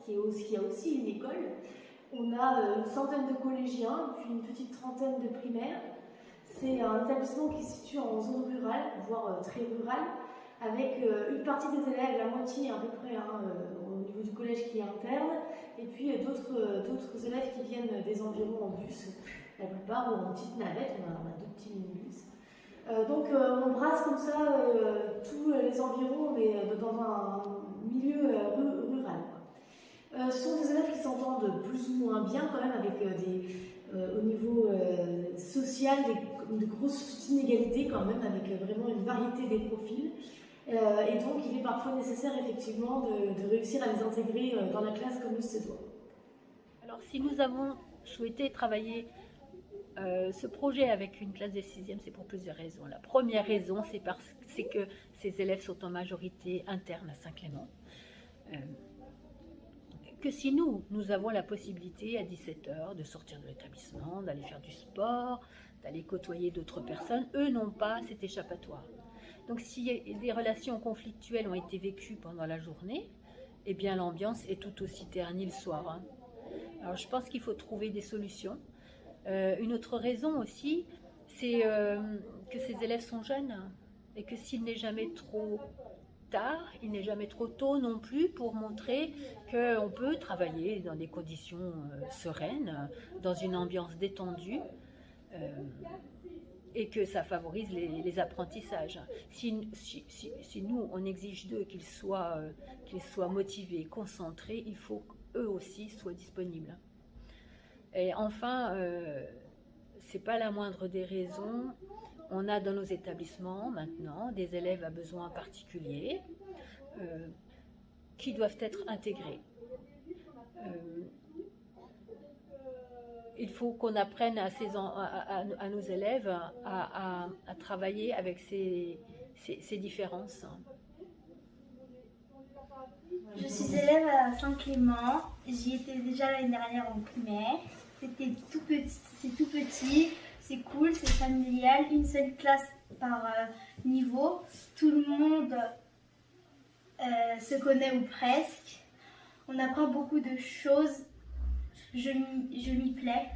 qui a aussi une école. On a une centaine de collégiens, puis une petite trentaine de primaires. C'est un établissement qui se situe en zone rurale, voire très rurale, avec une partie des élèves, la moitié à peu près au niveau du collège qui est interne, et puis d'autres élèves qui viennent des environs en bus, la plupart, ou en petite navette, on a 2 petits minibus. Donc on brasse comme ça tous les environs, mais dans un milieu rural. Ce sont des élèves qui s'entendent plus ou moins bien quand même, avec au niveau social de grosses inégalités quand même, avec vraiment une variété des profils. Et donc il est parfois nécessaire effectivement de réussir à les intégrer dans la classe comme il se doit. Alors si nous avons souhaité travailler ce projet avec une classe des 6e, c'est pour plusieurs raisons. La première raison, c'est que ces élèves sont en majorité internes à Saint-Clément. Que si nous avons la possibilité à 17h de sortir de l'établissement, d'aller faire du sport, d'aller côtoyer d'autres personnes, eux n'ont pas cet échappatoire. Donc si des relations conflictuelles ont été vécues pendant la journée, eh bien l'ambiance est tout aussi ternie le soir. Hein. Alors je pense qu'il faut trouver des solutions. Une autre raison aussi, c'est que ces élèves sont jeunes et que s'il n'est jamais trop tard, il n'est jamais trop tôt non plus pour montrer qu'on peut travailler dans des conditions sereines, dans une ambiance détendue, et que ça favorise les apprentissages. Si nous, on exige d'eux qu'ils soient motivés, concentrés, il faut qu'eux aussi soient disponibles. Et enfin, c'est pas la moindre des raisons, on a dans nos établissements maintenant des élèves à besoins particuliers qui doivent être intégrés. Il faut qu'on apprenne à nos élèves à travailler avec ces différences. Je suis élève à Saint-Clément, j'y étais déjà l'année dernière en primaire. C'était tout petit, c'est cool, c'est familial, une seule classe par niveau. Tout le monde se connaît ou presque. On apprend beaucoup de choses, je m'y plais.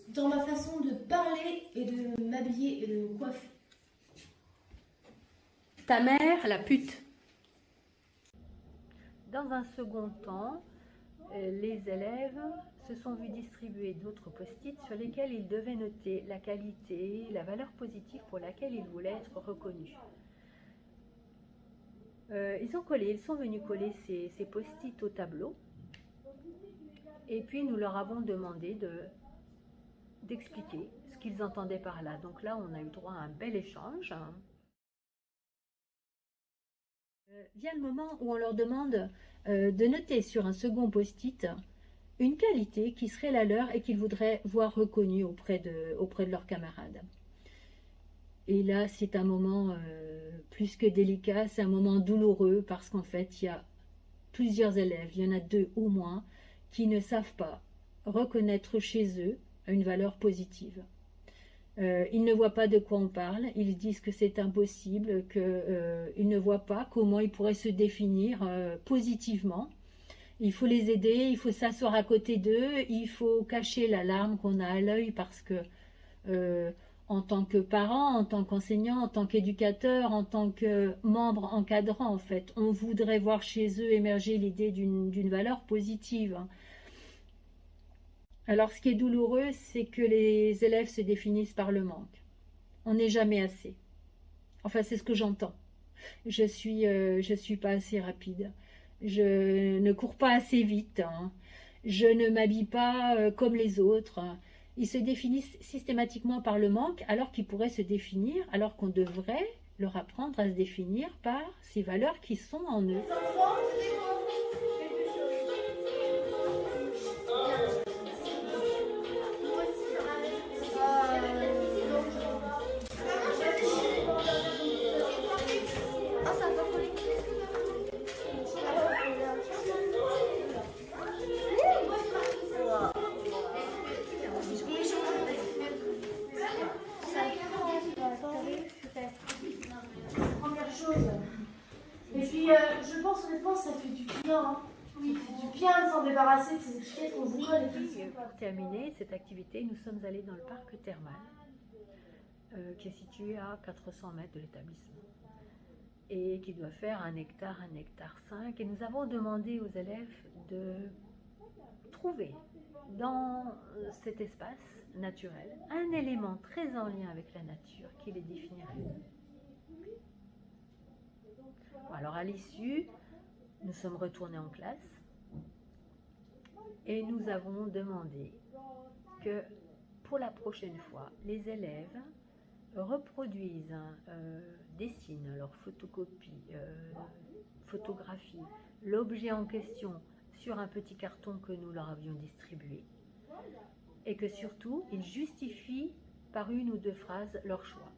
Dans ma façon de parler et de m'habiller et de me coiffer. Ta mère, la pute. Dans un second temps, les élèves se sont vus distribuer d'autres post-it sur lesquels ils devaient noter la qualité, la valeur positive pour laquelle ils voulaient être reconnus. Ils sont venus coller ces post-it au tableau et puis nous leur avons demandé d'expliquer ce qu'ils entendaient par là. Donc là, on a eu droit à un bel échange. Vient le moment où on leur demande de noter sur un second post-it une qualité qui serait la leur et qu'ils voudraient voir reconnue auprès de leurs camarades. Et là, c'est un moment plus que délicat, c'est un moment douloureux parce qu'en fait, il y a plusieurs élèves, il y en a 2 ou moins, qui ne savent pas reconnaître chez eux une valeur positive. Ils ne voient pas de quoi on parle, ils disent que c'est impossible, qu'ils ne voient pas comment ils pourraient se définir positivement. Il faut les aider, il faut s'asseoir à côté d'eux, il faut cacher la larme qu'on a à l'œil parce que en tant que parent, en tant qu'enseignant, en tant qu'éducateur, en tant que membre encadrant, en fait, on voudrait voir chez eux émerger l'idée d'une valeur positive. Alors, ce qui est douloureux, c'est que les élèves se définissent par le manque. On n'est jamais assez. Enfin, c'est ce que j'entends. Je suis pas assez rapide. Je ne cours pas assez vite. Hein. Je ne m'habille pas comme les autres. Ils se définissent systématiquement par le manque, alors qu'ils pourraient se définir, alors qu'on devrait leur apprendre à se définir par ces valeurs qui sont en eux. Et puis, je pense honnêtement, ça fait du bien. Hein. Ça fait du bien de s'en débarrasser de ces étiquettes qu'on vous colle et tout. Pour terminer cette activité, nous sommes allés dans le parc thermal, qui est situé à 400 mètres de l'établissement et qui doit faire 1 hectare, 1 hectare 5. Et nous avons demandé aux élèves de trouver dans cet espace naturel un élément très en lien avec la nature qui les définirait. Alors à l'issue, nous sommes retournés en classe et nous avons demandé que pour la prochaine fois, les élèves reproduisent, dessinent leur photocopie, photographie, l'objet en question sur un petit carton que nous leur avions distribué et que surtout, ils justifient par 1 ou 2 phrases leur choix.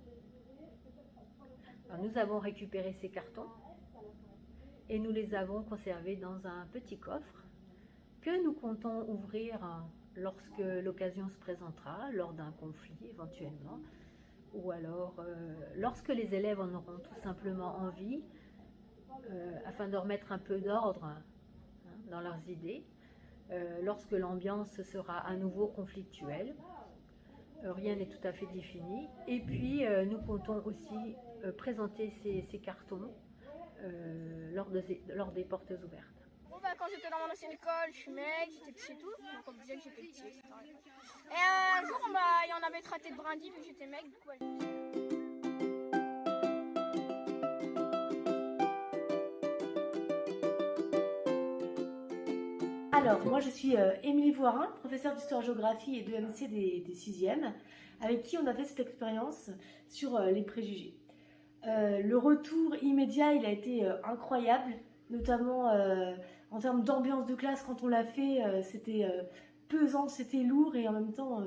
Alors, nous avons récupéré ces cartons et nous les avons conservés dans un petit coffre que nous comptons ouvrir lorsque l'occasion se présentera, lors d'un conflit éventuellement, ou alors lorsque les élèves en auront tout simplement envie, afin de remettre un peu d'ordre dans leurs idées, lorsque l'ambiance sera à nouveau conflictuelle. Rien n'est tout à fait défini. Et puis, nous comptons aussi présenter ces cartons lors des portes ouvertes. Bon, quand j'étais dans mon ancienne école, je fumais, j'étais petit et tout, donc on me disait que j'étais petit, etc. Et un jour, il y en avait traité de brindille vu que j'étais mec, du coup, Alors, moi je suis Émilie Voirin, professeure d'histoire-géographie et de MC des 6e, avec qui on a fait cette expérience sur les préjugés. Le retour immédiat, il a été incroyable, notamment en termes d'ambiance de classe. Quand on l'a fait, c'était pesant, c'était lourd et en même temps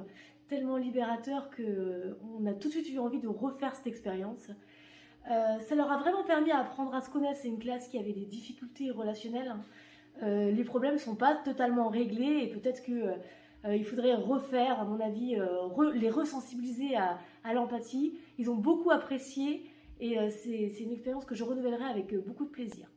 tellement libérateur qu'on a tout de suite eu envie de refaire cette expérience. Ça leur a vraiment permis d'apprendre à se connaître. C'est une classe qui avait des difficultés relationnelles. Les problèmes ne sont pas totalement réglés et peut-être qu'il faudrait refaire, à mon avis, les resensibiliser à l'empathie. Ils ont beaucoup apprécié et c'est une expérience que je renouvellerai avec beaucoup de plaisir.